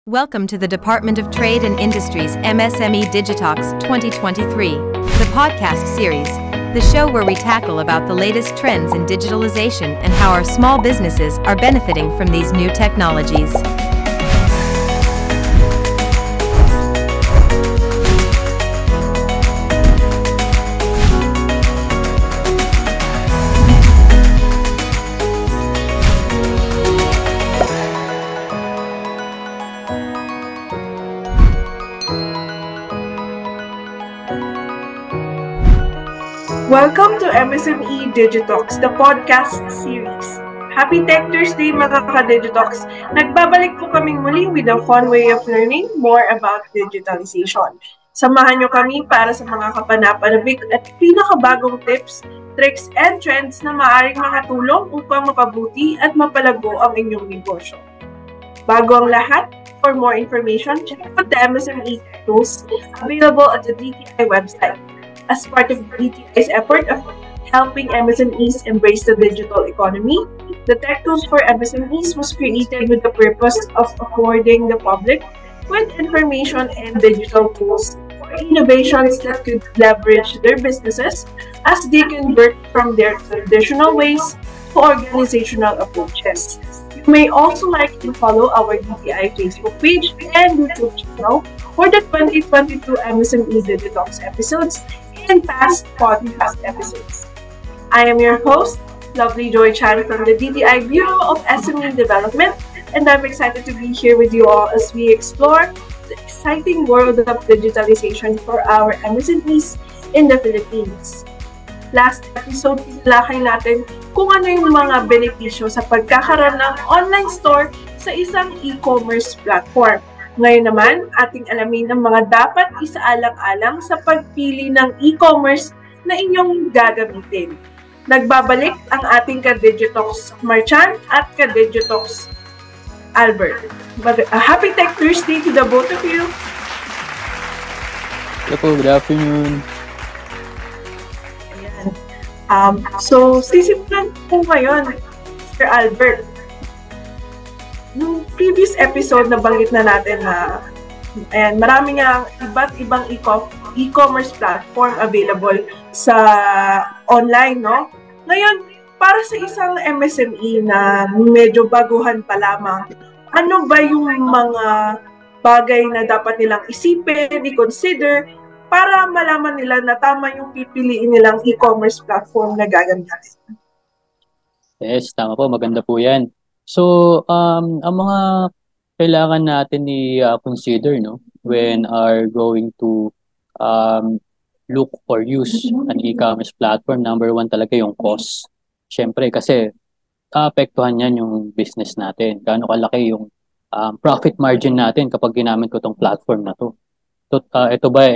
Welcome to the Department of Trade and Industry's MSME Digitalks 2023, the podcast series, the show where we tackle about the latest trends in digitalization and how our small businesses are benefiting from these new technologies. Welcome to MSME Digitalks, the podcast series. Happy Tech Thursday mga ka-Digitalks! Nagbabalik po kaming muli with a fun way of learning more about digitalization. Samahan nyo kami para sa mga kapanapanabik at pinakabagong tips, tricks, and trends na maaaring makatulong upang mapabuti at mapalago ang inyong negosyo. Bago ang lahat, for more information, check out the MSME tools available at the DTI website. As part of DTI's effort of helping MSMEs embrace the digital economy, the Tech Tools for MSMEs was created with the purpose of affording the public with information and digital tools for innovations that could leverage their businesses as they convert from their traditional ways to organizational approaches. You may also like to follow our DTI Facebook page and YouTube channel for the 2022 MSME Digitalks episodes and past podcast episodes. I am your host, Lovely Joy Chan from the DTI Bureau of SME Development, and I'm excited to be here with you all as we explore the exciting world of digitalization for our MSMEs in the Philippines. Last episode, tinalakay natin kung ano yung mga benepisyo sa pagkakaroon ng online store sa isang e-commerce platform. Ngayon naman, ating alamin ang mga dapat isaalang-alang sa pagpili ng e-commerce na inyong gagamitin. Nagbabalik ang ating ka-Digitox Marchan at ka-Digitox Albert. Happy Tech Thursday to the both of you! Hello po, good afternoon. So, sisimulan po ngayon, Mr. Albert. Nung previous episode, nabanggit na natin na marami nga iba't ibang e-commerce platform available sa online, no? Ngayon, para sa isang MSME na medyo baguhan pa lamang, ano ba yung mga bagay na dapat nilang isipin, i-consider, para malaman nila na tama yung pipiliin nilang e-commerce platform na gagamitin? Yes, tama po. Maganda po yan. So, ang mga kailangan natin i-consider when are going to look or use an e-commerce platform, number one talaga yung cost. Siyempre, kasi apektuhan yan yung business natin. Gaano kalaki yung profit margin natin kapag ginamit ko tong platform na to. Ito ba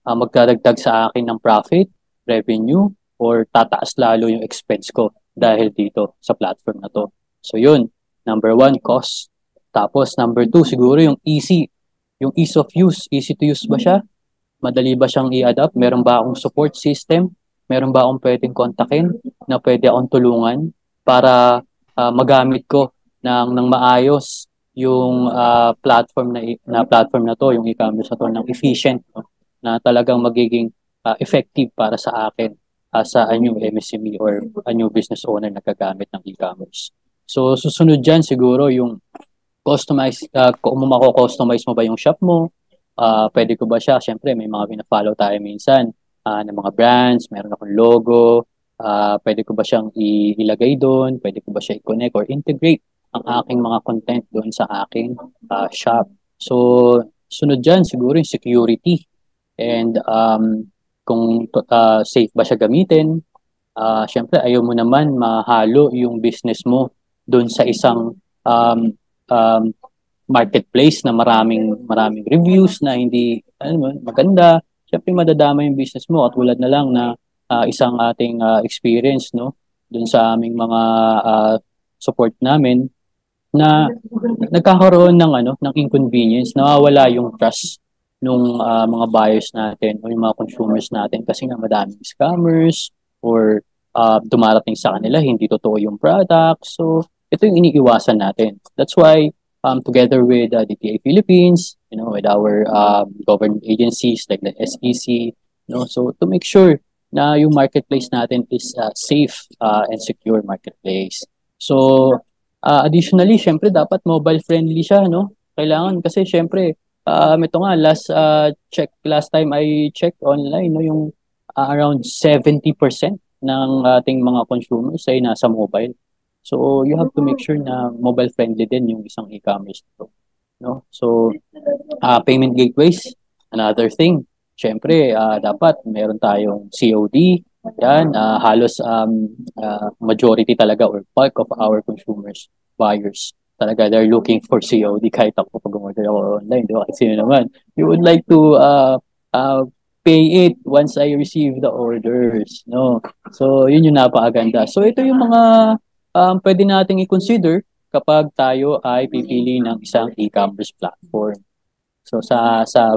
magdadagdag sa akin ng profit, revenue, or tataas lalo yung expense ko dahil dito sa platform na to. So yun, number one, cost. Tapos number two, siguro yung easy. Yung ease of use. Easy to use ba siya? Madali ba siyang i-adapt? Meron ba akong support system? Meron ba akong pwedeng kontakin na pwede akong tulungan para magamit ko ng maayos yung platform na to, yung e-commerce na to, ng efficient, na talagang magiging effective para sa akin sa a new MSME or a new business owner na gagamit ng e-commerce. So, susunod dyan siguro yung customize, kung mako-customize mo ba yung shop mo, pwede ko ba siya, syempre may mga pina-follow tayo minsan ng mga brands, meron akong logo, pwede ko ba siyang ilagay doon, pwede ko ba siya i-connect or integrate ang aking mga content doon sa aking shop. So, sunod dyan siguro yung security and kung safe ba siya gamitin, syempre ayaw mo naman mahalo yung business mo doon sa isang marketplace na maraming reviews na hindi maganda. Siyempre madadama yung business mo, at tulad na lang na isang ating experience doon sa aming mga support namin na nagkakaroon ng inconvenience, nawawala yung trust nung mga buyers natin o yung mga consumers natin kasi nga madaming scammers or dumarating sa kanila hindi totoo yung product. So ito yung iniiwasan natin. That's why together with DTI Philippines, with our government agencies like the SEC, so to make sure na yung marketplace natin is safe and secure marketplace. So, additionally, syempre dapat mobile friendly siya, no? Kailangan kasi syempre, ito nga last time I checked online, no, yung around 70% ng ating mga consumers ay nasa mobile. So, you have to make sure na mobile friendly din yung isang e-commerce store, no? So, payment gateways, another thing. Syempre, dapat meron tayong COD. Yan, halos majority talaga or bulk of our consumers, buyers, talaga they're looking for COD kahit ako pag umorder ako online, di ba? Kasi naman, you would like to pay it once I receive the orders, no? So, yun yung napakaganda. So, ito yung mga pwede nating i-consider kapag tayo ay pipili ng isang e-commerce platform. So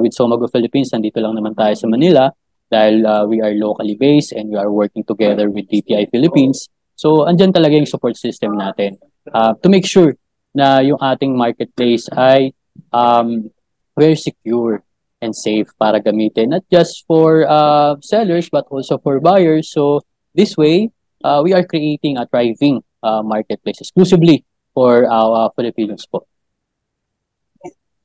with Somago Philippines, nandito lang naman tayo sa Manila dahil we are locally based and we are working together with DTI Philippines. So andyan talaga yung support system natin to make sure na yung ating marketplace ay very secure and safe para gamitin, not just for sellers but also for buyers. So this way, we are creating a thriving marketplace exclusively for our Filipinos po.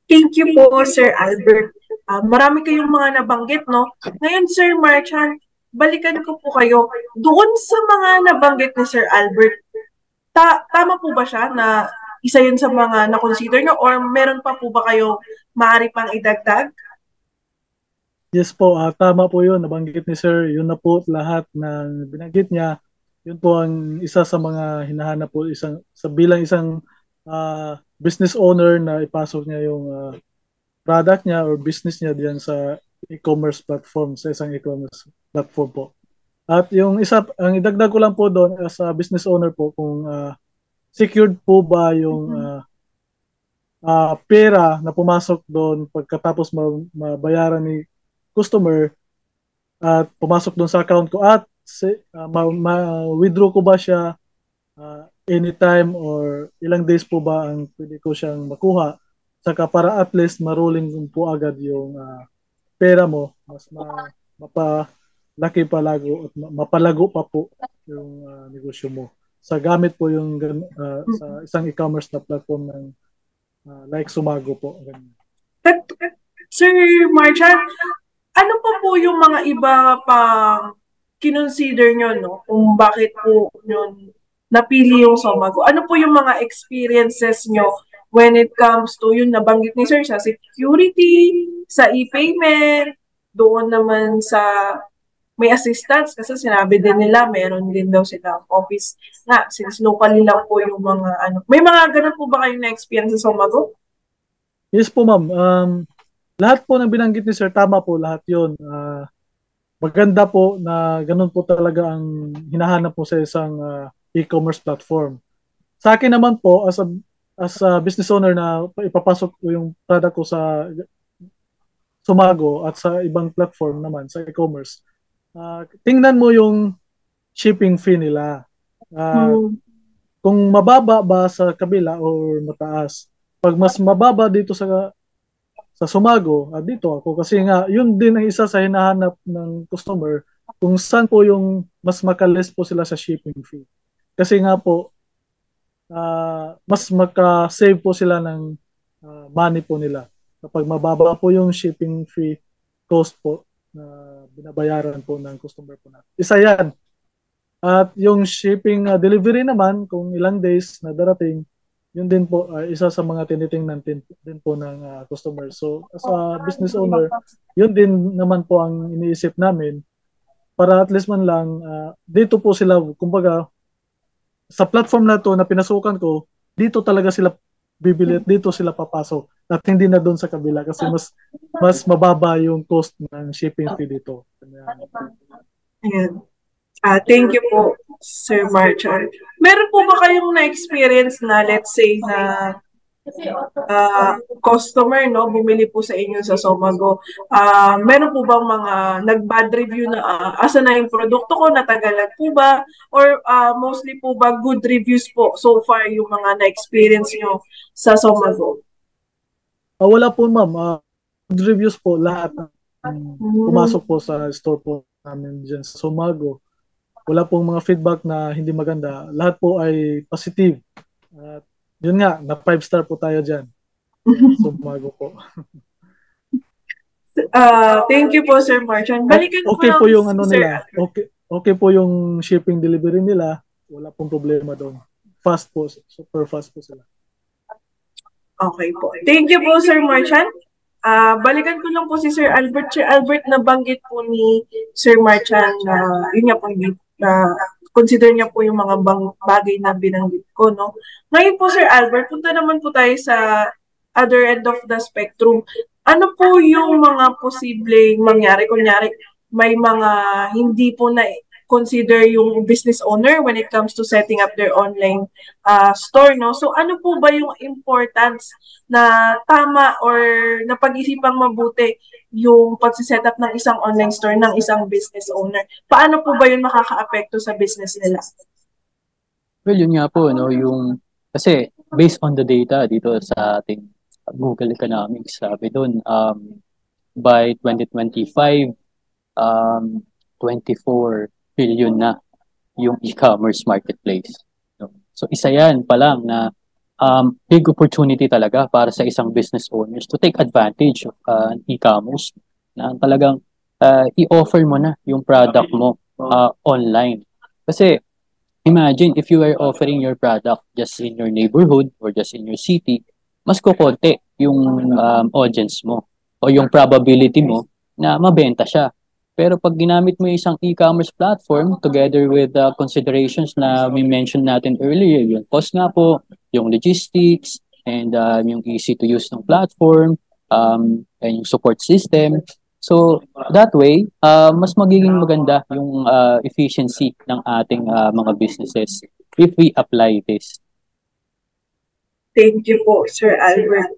Thank you po, Sir Albert. Marami kayong mga nabanggit, no? Ngayon, Sir Marchan, balikan ko po kayo. Doon sa mga nabanggit ni Sir Albert, tama po ba siya na isa yun sa mga na-consider nyo or meron pa po ba kayo maaari pang idagdag? Yes po, tama po yun. Nabanggit ni Sir, yun na po lahat ng binanggit niya. Yun po ang isa sa mga hinahanap po bilang isang business owner na ipasok niya yung product niya or business niya diyan sa e-commerce platform, sa isang e-commerce platform po. At yung ang idagdag ko lang po doon as a business owner po, kung secured po ba yung pera na pumasok doon pagkatapos mabayaran ni customer at pumasok doon sa account ko at withdraw ko ba siya anytime or ilang days po ba ang pwede ko siyang makuha, saka para at least maruling po agad yung pera mo, mas mapalaki palago at mapalago pa po yung negosyo mo sa gamit po yung sa isang e-commerce na platform ng like Somago po. Sir Marchan, ano pa po yung mga iba pang kinonsider nyo, no? Kung bakit po yun napili yung Somago? Ano po yung mga experiences nyo when it comes to yung nabanggit ni Sir sa security, sa e-payment, doon naman sa may assistance kasi sinabi din nila meron din daw sila office na since locally lang po yung mga may mga ganun po ba kayong na-experience sa Somago? Yes po ma'am, lahat po ng binanggit ni Sir tama po lahat yun. Maganda po na ganun po talaga ang hinahanap po sa isang e-commerce platform. Sa akin naman po as a business owner na ipapasok ko yung product ko sa Somago at sa ibang platform naman sa e-commerce, tingnan mo yung shipping fee nila. Kung mababa ba sa kabila or mataas. Pag mas mababa dito sa Somago, dito ako kasi nga yun din ang isa sa hinahanap ng customer, kung saan po yung mas makalis po sila sa shipping fee. Kasi nga po mas maka-save po sila ng money po nila kapag mababa po yung shipping fee cost po na binabayaran po ng customer po natin. Isa yan. At yung shipping delivery naman, kung ilang days na darating, yun din po isa sa mga tinitingnan din po ng customer. So as a business owner, yun din naman po ang iniisip namin para at least man lang dito po sila, kumbaga sa platform na to na pinasukan ko, dito talaga sila bibili at dito sila papasok at hindi na doon sa kabila kasi mas mababa yung cost ng shipping fee dito. Ayan. Thank you po, Sir Marchan. Meron po ba kayong na-experience na, let's say, na customer, no, bumili po sa inyo sa Somago, meron po bang mga nag-bad review na asa na yung produkto ko, natagalan po ba? Or mostly po ba good reviews po so far yung mga na-experience nyo sa Somago? Wala po ma'am. Good reviews po lahat pumasok po sa store po namin dyan sa Somago. Wala pong mga feedback na hindi maganda. Lahat po ay positive. At yun nga, na 5-star po tayo dyan. Somago po. Thank you po, Sir Marchan. Balikan Okay ko po lang yung ano si Sir nila. Okay po yung shipping delivery nila. Wala pong problema doon. Fast po, super fast po sila. Okay po. Thank you po, Sir Marchan. Balikan ko lang po si Sir Albert. Sir Albert, nabanggit po ni Sir Marchan na yun nga po, consider niya po yung mga bagay na binanggit ko, no? Ngayon po, Sir Albert, punta naman po tayo sa other end of the spectrum. Ano po yung mga posibleng mangyari? Kunyari, may mga hindi po na consider yung business owner when it comes to setting up their online store, no? So ano po ba yung importance na tama or napag-isipang mabuti yung pagsiset up ng isang online store ng isang business owner? Paano po ba yun makaka-apekto sa business nila? Well, yun nga po, no, kasi based on the data dito sa ating Google Economics, sabi doon, by 2025, 24 billion na yung e-commerce marketplace. No? So isa yan pa lang na big opportunity talaga para sa isang business owners to take advantage of e-commerce na talagang i-offer mo na yung product mo online. Kasi imagine if you are offering your product just in your neighborhood or just in your city, mas kukonti yung audience mo o yung probability mo na mabenta siya. Pero pag ginamit mo yung isang e-commerce platform together with the considerations na we mentioned natin earlier, yung cost nga po, yung logistics, and yung easy to use ng platform, and yung support system. So that way, mas magiging maganda yung efficiency ng ating mga businesses if we apply this. Thank you po, Sir Albert.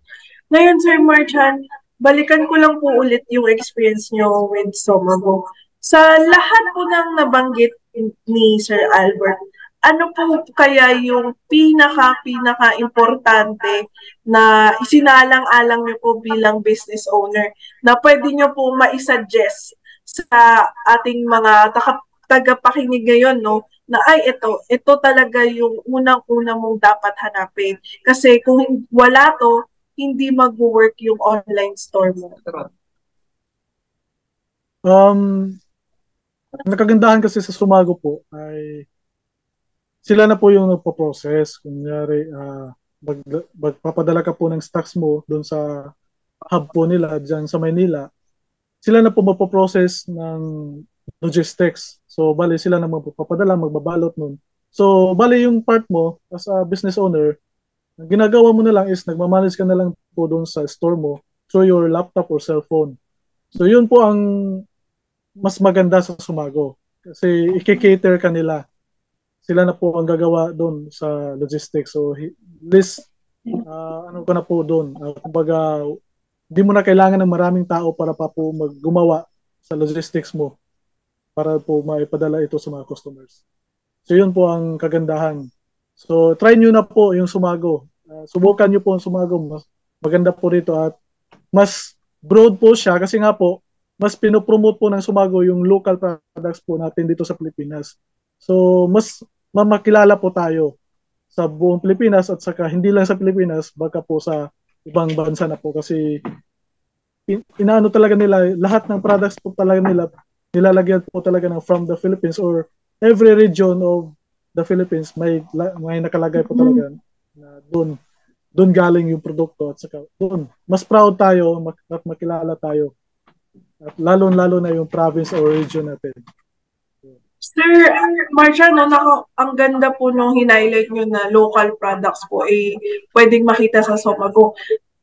Ngayon, Sir Marchan, balikan ko lang po ulit yung experience nyo with Somago. Sa lahat po ng nabanggit ni Sir Albert, ano po kaya yung pinaka-importante na isinalang-alang nyo po bilang business owner na pwede nyo po maisuggest sa ating mga tagapakinig ngayon, no? Na ay ito talaga yung unang-una mong dapat hanapin. Kasi kung wala to, hindi mag-work yung online store mo. Nakagandahan kasi sa Somago po ay sila na po yung nagpo-process. Kunyari, magpapadala ka po ng stocks mo doon sa hub po nila dyan sa Maynila. Sila na po magpo-process ng logistics. So, bali sila na magpapadala, magbabalot nun. So, bali yung part mo as a business owner, ang ginagawa mo na lang is nagmamanage ka na lang po doon sa store mo through your laptop or cellphone. So, yun po ang mas maganda sa Somago. Kasi i-cater ka nila. Sila na po ang gagawa doon sa logistics. So, list, ano ko na po doon. Kumbaga, hindi mo na kailangan ng maraming tao para pa po maggumawa sa logistics mo para po maipadala ito sa mga customers. So, yun po ang kagandahan. So, try nyo na po yung Somago. Subukan nyo po ang Somago. Mas maganda po rito at mas broad po siya kasi nga po, mas pinopromote po ng Somago yung local products po natin dito sa Pilipinas. So, mas mamakilala po tayo sa buong Pilipinas at saka hindi lang sa Pilipinas, baka po sa ibang bansa na po kasi inaano talaga nila, lahat ng products po talaga nila, nilalagyan po talaga ng from the Philippines or every region of the Philippines may nakalagay po talaga na doon galing yung produkto at saka doon. Mas proud tayo at makilala tayo. At lalo-lalo na yung province or region natin. Sir Marcia, no, ang ganda po nung highlight nyo na local products po pwedeng makita sa Somago.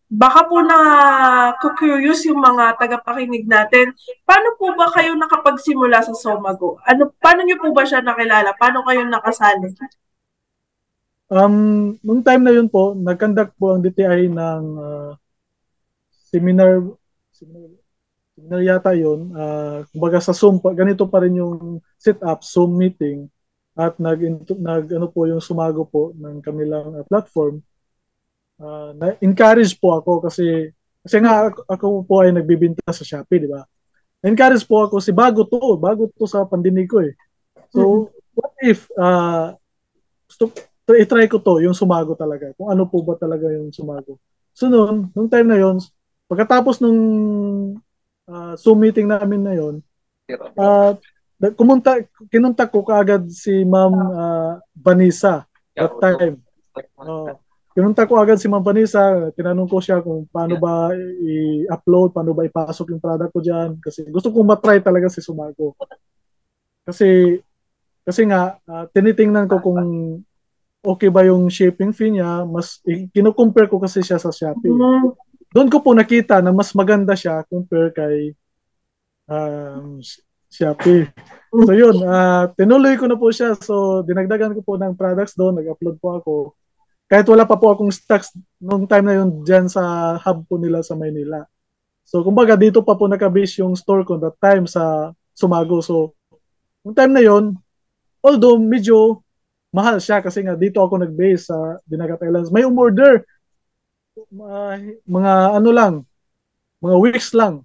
Baka po na-curious yung mga tagapakinig natin. Paano po ba kayo nakapagsimula sa Somago? Paano nyo po ba siya nakilala? Paano kayo nakasali? Nung time na yun po, nag-conduct po ang DTI ng seminar, seminar, seminar yata yun. Kumbaga sa Zoom, ganito pa rin yung setup, Zoom meeting. At ano po yung sumago po ng kanilang platform. Na-encourage po ako kasi nga ako po ay nagbibinta sa Shopee, di ba? Na-encourage po ako bago to sa pandemic ko eh. So, what if gusto, i-try ko to, yung sumago talaga. Kung ano po ba talaga yung sumago. So nung time na yon, pagkatapos nung Zoom meeting namin na yon, uh, kinuntak ko kaagad si Ma'am Vanessa that time. Kinuntak ko agad si Ma'am Vanessa, tinanong ko siya kung paano ba i-upload, paano ba ipasok yung product ko dyan. Kasi gusto kong matry talaga si Sumago. Kasi nga, tinitingnan ko kung okay ba yung shipping fee niya, kino-compare ko kasi siya sa Shopee. Doon ko po nakita na mas maganda siya compare kay Shopee. So yun, tinuloy ko na po siya. So dinagdagan ko po ng products doon, nag-upload po ako. Kahit wala pa po akong stocks nung time na yun dyan sa hub po nila sa Maynila. So kumbaga dito pa po nakabase yung store ko that time sa Sumago. So nung time na yun, although medyo mahal siya kasi nga dito ako nag-base sa Dinagat Islands. May umorder. Mga ano lang, mga weeks lang.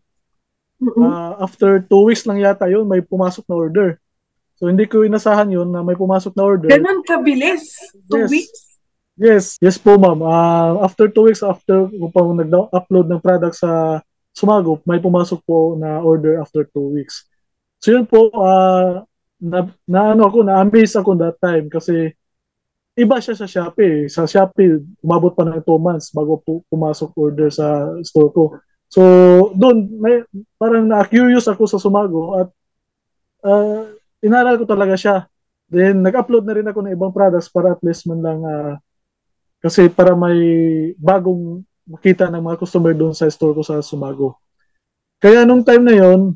After 2 weeks lang yata yun, may pumasok na order. So hindi ko inasahan yun na may pumasok na order. Ganon kabilis? 2 weeks? Yes po ma'am. After 2 weeks after ko pa nag-upload ng product sa Sumago, may pumasok po na order after 2 weeks. So yun po, na-amaze ako that time kasi iba siya sa Shopee. Sa Shopee, umabot pa ng 2 months bago pumasok order sa store ko. So, doon, parang na-curious ako sa Sumago at inaral ko talaga siya. Then, nag-upload na rin ako ng ibang products para at least man lang kasi para may bagong makita ng mga customer doon sa store ko sa Sumago. Kaya nung time na yon,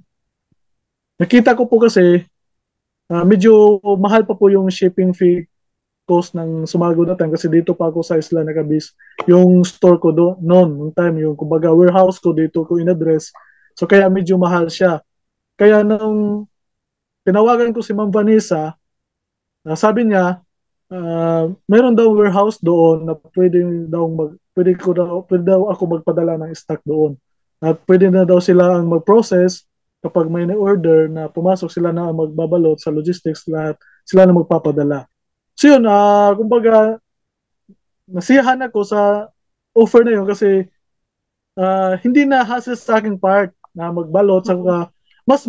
nakita ko po kasi medyo mahal pa po yung shipping fee cost ng Sumago na time kasi dito pa ako sa Isla Nagabis. Yung store ko noon, nung time, yung kumbaga warehouse ko dito ko in-address. So kaya medyo mahal siya. Kaya nung tinawagan ko si Ma'am Vanessa, sabi niya, meron daw warehouse doon na pwede daw ako magpadala ng stock doon. At pwede na daw sila ang mag-process kapag may na-order na pumasok sila na magbabalot sa logistics, lahat sila na magpapadala. So yun, kumbaga nasiyahan ako sa offer na yun kasi hindi na hassle sa aking part na magbalot, saka mas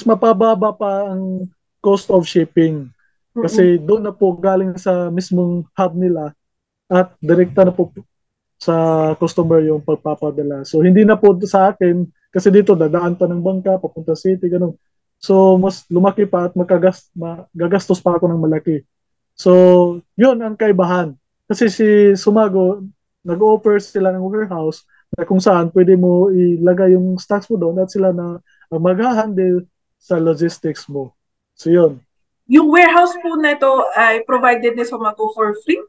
mapababa pa ang cost of shipping. Kasi doon na po galing sa mismong hub nila at direkta na po sa customer yung pagpapadala. So hindi na po sa akin kasi dito dadaan pa ng bangka papunta city ganun. So mas lumaki pa at gagastos pa ako ng malaki. So yun ang kaibahan. Kasi si Sumago nag-offer sila ng warehouse na kung saan pwede mo ilagay yung stocks mo doon at sila na mag-handle sa logistics mo. So yun. Yung warehouse po na ito ay provided ni Sumago for free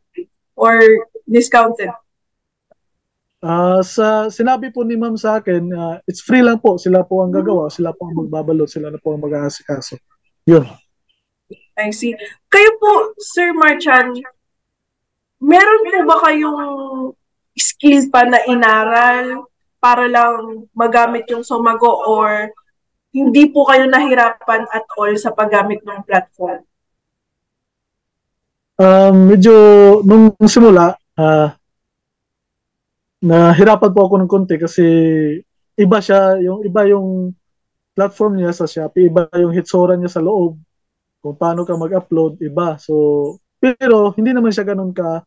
or discounted? Sinabi po ni ma'am sa akin, it's free lang po. Sila po ang gagawa, sila po ang magbabalot, sila na po ang mag-aasikaso. Yun. I see. Kayo po, Sir Marchan, meron po ba kayong skill pa na inaral para lang magamit yung Sumago or hindi po kayo nahirapan at all sa paggamit ng platform? Medyo nung simula, nahirapan po ako ng konti kasi iba yung platform niya sa Shopee, iba yung hitsura niya sa loob, kung paano ka mag-upload, iba. So, pero hindi naman siya ganun ka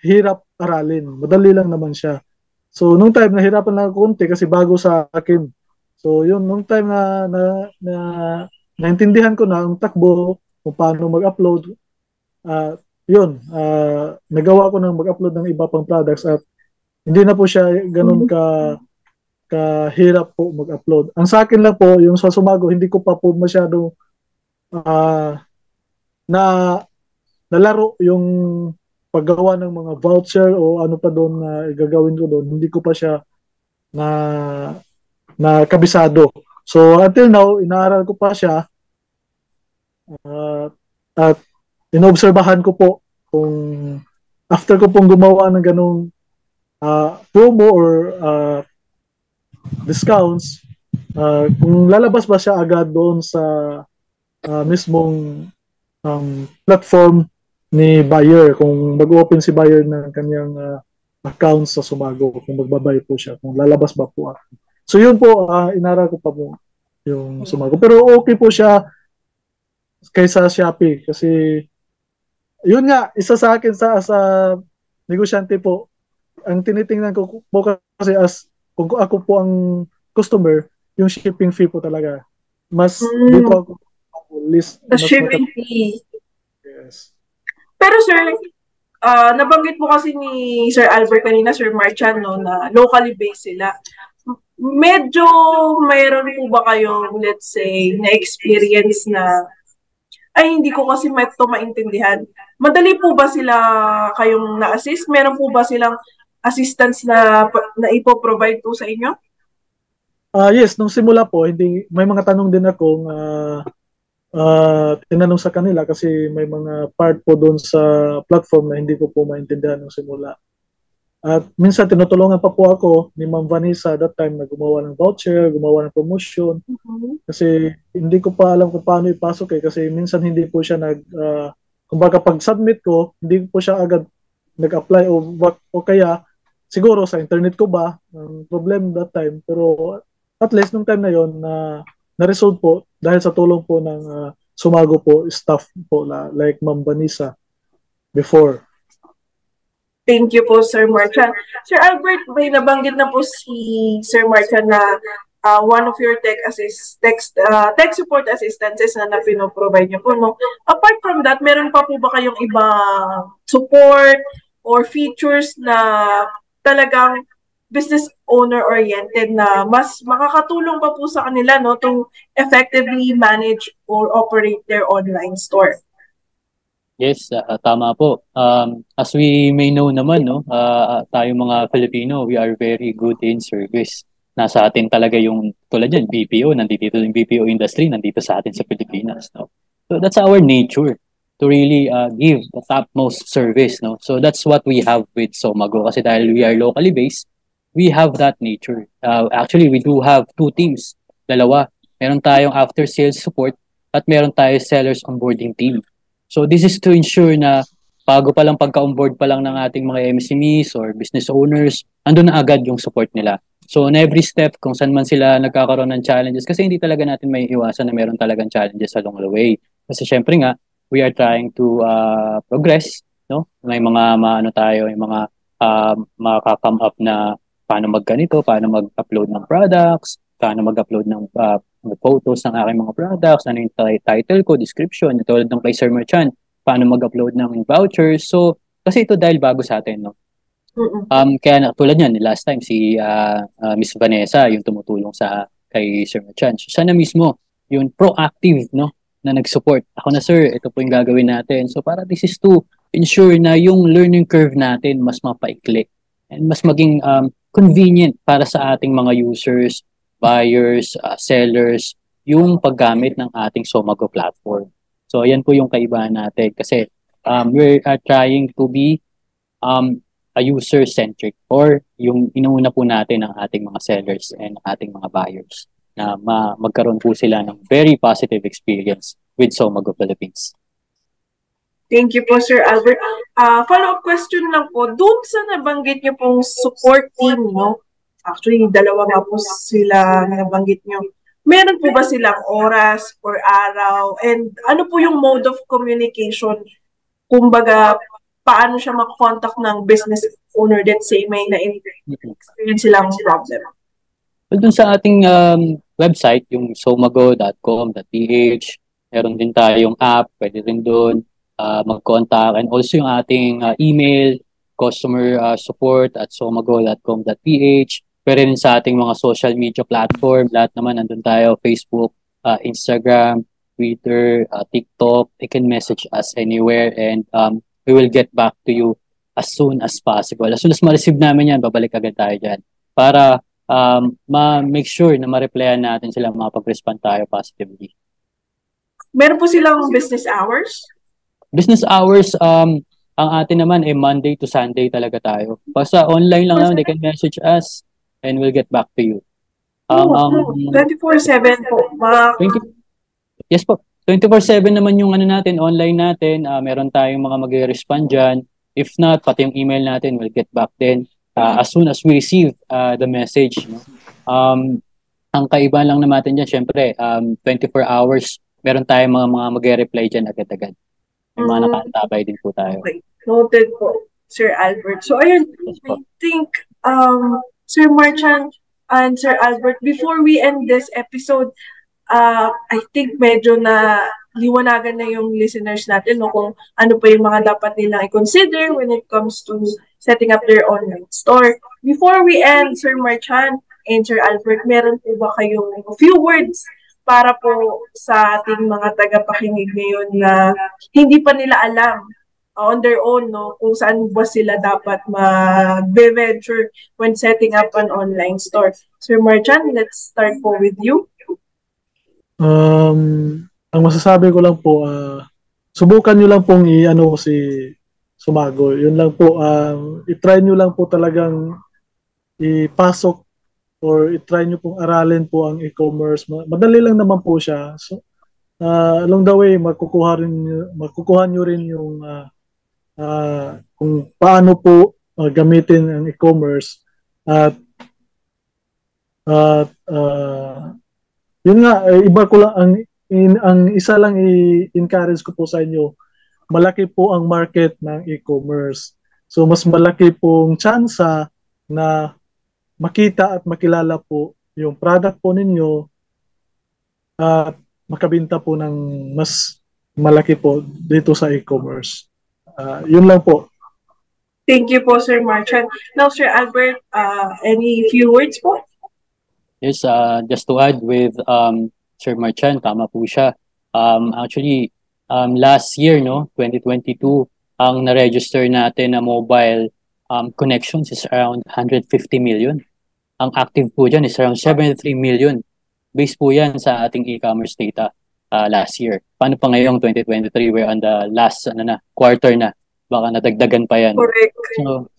hirap aralin. Madali lang naman siya. So, nung time nahirapan lang ako konti kasi bago sa akin. So, yun, nung time na naintindihan ko na ang takbo kung paano mag-upload, yun, nagawa ko ng mag-upload ng iba pang products at hindi na po siya ganun kahirap po mag-upload. Ang sa akin lang po, yung sa Sumago, hindi ko pa po masyado nalaro yung paggawa ng mga voucher o ano pa doon na igagawin ko doon. Hindi ko pa siya na kabisado. So until now, inaaral ko pa siya at inobserbahan ko po kung after ko pong gumawa ng ganong promo or discounts, kung lalabas ba siya agad doon sa mismong platform ni buyer, kung mag-open si buyer ng kanyang account sa Sumago, kung magbabay po siya, kung lalabas ba po. So yun po, inaral ko pa po yung Sumago. Pero okay po siya kaysa Shopee kasi yun nga, isa sa akin sa negosyante po, ang tinitingnan ko po kasi as kung ako po ang customer, yung shipping fee po talaga. Mas dito ako list. The shipping fee. Yes. Pero sir, nabanggit po kasi ni Sir Albert kanina, Sir Marchan, no, na locally based sila. Medyo mayroon po ba kayong, let's say, na-experience na ay hindi ko kasi ito maintindihan. Madali po ba sila kayong na-assist? Meron po ba silang assistance na ipo-provide po sa inyo? Yes, nung simula po, hindi, may mga tanong din akong tinanong sa kanila kasi may mga part po doon sa platform na hindi ko po maintindihan nung simula. At minsan tinutulungan pa po ako ni Ma'am Vanessa that time na gumawa ng voucher, gumawa ng promotion. Kasi hindi ko pa alam kung paano ipasok kasi minsan hindi po siya kumbaga pag submit ko, hindi po siya agad nag-apply o kaya siguro sa internet ko ba ang problem that time. Pero at least nung time na yon na-resolve po dahil sa tulong po ng Sumago po staff po like Ma'am Vanessa before. Thank you po, Sir Marchan. Sir Albert, may nabanggit na po si Sir Marchan na one of your tech support assistances na pinoprovide niyo po. No? Apart from that, meron pa po ba kayong ibang support or features na talagang business owner-oriented na mas makakatulong pa po sa kanila no, to effectively manage or operate their online store? Yes, tama po. As we may know naman, no, tayong mga Filipino, we are very good in service. Nasa atin talaga yung, tulad yan, BPO, nandito yung BPO industry, nandito sa atin sa Pilipinas. No? So that's our nature to really give the topmost service. No? So that's what we have with Somago. Kasi dahil we are locally based, we have that nature. Actually, we do have two teams. Dalawa. Meron tayong after-sales support at meron tayong sellers onboarding team. So this is to ensure na bago pa lang pagka-onboard pa lang ng ating mga MSMEs or business owners, andun na agad yung support nila. So on every step, kung saan man sila nagkakaroon ng challenges, kasi hindi talaga natin may iwasan na meron talagang challenges along the way. Kasi syempre nga, we are trying to progress, no? May mga yung mga makaka-come up na paano magganito, paano mag-upload ng products, paano mag-upload ng photos ng aking mga products, ano yung title ko, description, tulad ng kay Sir Marchan, paano mag-upload ng vouchers. So, kasi ito dahil bago sa atin, no? Kaya tulad yan, last time si Miss Vanessa yung tumutulong kay Sir Marchan. So, siya na mismo yung proactive, no, na nag-support. Ako na sir, ito po yung gagawin natin. So, para this is to ensure na yung learning curve natin mas mapaikli and mas maging convenient para sa ating mga users, buyers, sellers, yung paggamit ng ating Somago platform. So, ayan po yung kaibahan natin kasi we are trying to be a user-centric or yung inuuna po natin ng ating mga sellers and ating mga buyers na magkaroon po sila ng very positive experience with Somago Philippines. Thank you po, Sir Albert. Follow-up question lang po. Doon sa nabanggit niyo pong support team, no? Actually, dalawa nga po sila na nabanggit niyo. Meron po ba silang oras or araw? And ano po yung mode of communication? Kumbaga, paano siya makakontakt ng business owner, let's say, may na-experience silang problem? Well, dun sa ating website, yung somago.com.ph, meron din tayong app, pwede rin doon mag-contact, and also yung ating email, customer support at somago.com.ph. Pero rin sa ating mga social media platform, lahat naman nandun tayo, Facebook, Instagram, Twitter, TikTok. You can message us anywhere, and we will get back to you as soon as possible. As soon as ma-receive namin yan, babalik agad tayo dyan para ma-make sure na ma-replyan natin sila, makapag-respond tayo positively. Meron po silang business hours? Business hours, ang atin naman Monday to Sunday talaga tayo. Basta online lang naman, they can message us and we'll get back to you. 24/7 po. Yes po. 24/7 naman yung natin, online natin. Meron tayong mga mag-respond dyan. If not, pati yung email natin, we'll get back then as soon as we receive the message. No? Ang kaibahan lang naman dyan, syempre, 24 hours, meron tayong mga mag-reply dyan agad-agad. May mga nakaantabay din po tayo. Okay. Noted po, Sir Albert. So, ayun, I think, Sir Marchand and Sir Albert, before we end this episode, I think medyo na liwanagan na yung listeners natin kung ano pa yung mga dapat nilang i-consider when it comes to setting up their online store. Before we end, Sir Marchand and Sir Albert, meron po ba kayong few words para po sa ating mga tagapakinig ngayon na hindi pa nila alam on their own kung saan ba sila dapat mag-venture when setting up an online store? Sir Marchand, let's start po with you. Ang masasabi ko lang po, subukan nyo lang pong si Sumago. Yun lang po, i-try nyo lang po talagang ipasok or i-try nyo pong aralin po ang e-commerce. Madali lang naman po siya. So, along the way, makukuha nyo rin yung kung paano po gamitin ang e-commerce. At yun nga, iba ko lang, ang isa lang i-encourage ko po sa inyo, malaki po ang market ng e-commerce. So, mas malaki pong tsansa na makita at makilala po yung product po ninyo at makabinta po ng mas malaki po dito sa e-commerce. Yun lang po. Thank you po, Sir Marchand. Now, Sir Albert, any few words po? Yes, just to add with Sir Marchand, tama po siya. Actually, last year, 2022, ang na-register natin na mobile connections is around 150 million. Ang active po dyan is around 73 million. Based po yan sa ating e-commerce data last year. Paano pa ngayong 2023? We're on the last quarter na. Baka nadagdagan pa yan. Correct. So,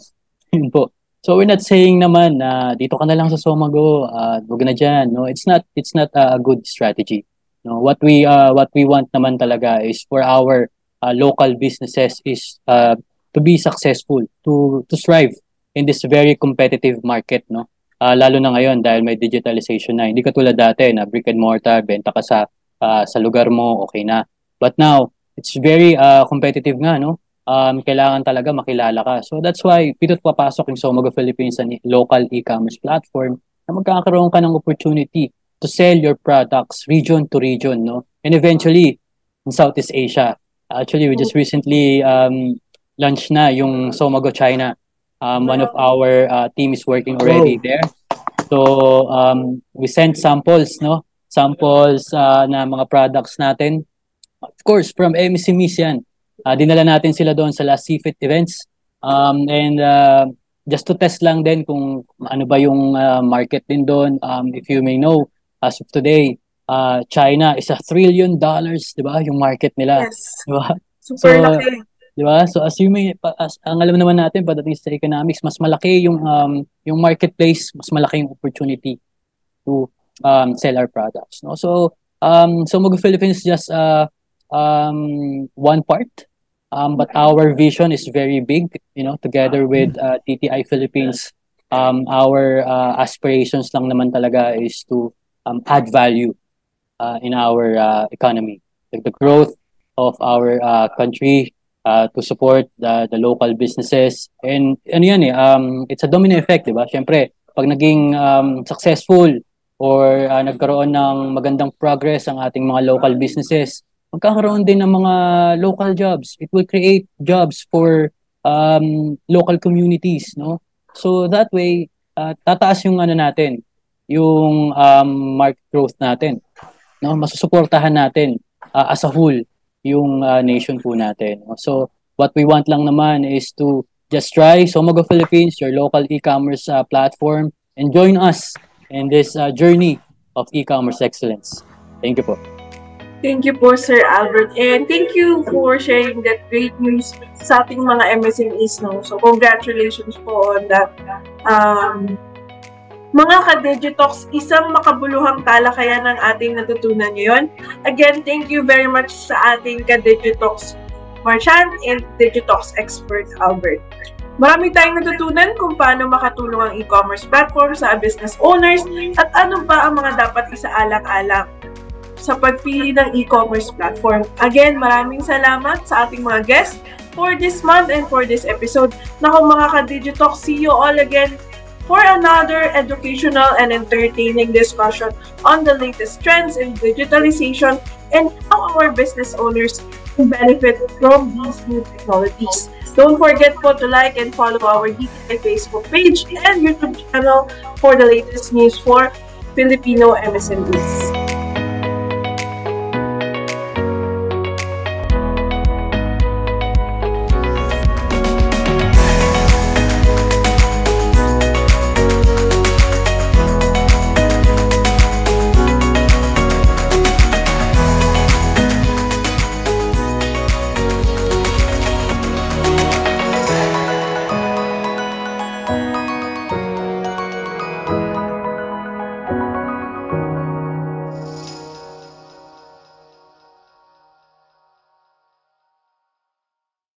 yun po. So we're not saying naman na dito ka na lang sa Somago, wag na diyan. No, it's not a good strategy. No, what we want naman talaga is for our local businesses is to be successful, to strive in this very competitive market, no. Lalo na ngayon dahil may digitalization na. Hindi katulad dati na brick and mortar, benta ka sa lugar mo, okay na. But now, it's very competitive nga, no? Kailangan talaga makilala ka. So that's why dito papasok yung Somago Philippines, ang local e-commerce platform na magkakaroon ka ng opportunity to sell your products region to region, no? And eventually, in Southeast Asia. Actually, we just recently launched na yung Somago China. One of our team is working already there. So, we sent samples, no? Samples na mga products natin. Of course, from MSMEs yan. Dinala natin sila doon sa last CFIT events. And just to test lang din kung ano ba yung market din doon. If you may know, as of today, China is $1 trillion, di ba? Yung market nila. Yes. Diba? Super laki. Di ba? So assuming, ang alam naman natin pagdating sa economics, mas malaki yung marketplace, mas malaki yung opportunity to sell our products. No? So, Somago Philippines is just one part, but our vision is very big. Together with TTI Philippines, our aspirations lang naman talaga is to add value in our economy, like the growth of our country, to support the local businesses. And it's a domino effect, di ba? Siyempre, pag naging successful or nagkaroon ng magandang progress ang ating mga local businesses, magkakaroon din ng mga local jobs. It will create jobs for local communities, no? So that way, tataas yung natin, yung market growth natin, no? Masusuportahan natin as a whole yung nation po natin. So what we want lang naman is to just try Somogo Philippines, your local e-commerce platform, and join us in this journey of e-commerce excellence. Thank you po. Thank you po, Sir Albert. And thank you for sharing that great news sa ating mga MSMEs. No? So, congratulations po on that. Mga ka-Digitox, isang makabuluhang talakayan ang ating natutunan ngayon. Again, thank you very much sa ating ka-Digitox Marchand and Digitox expert Albert. Marami tayong natutunan kung paano makatulong ang e-commerce platform sa business owners at ano pa ang mga dapat isaalang-alang sa pagpili ng e-commerce platform. Again, maraming salamat sa ating mga guests for this month and for this episode. Naku mga ka-Digitox, see you all again for another educational and entertaining discussion on the latest trends in digitalization and how our business owners can benefit from these new technologies. Don't forget po to like and follow our DTI Facebook page and YouTube channel for the latest news for Filipino MSMEs.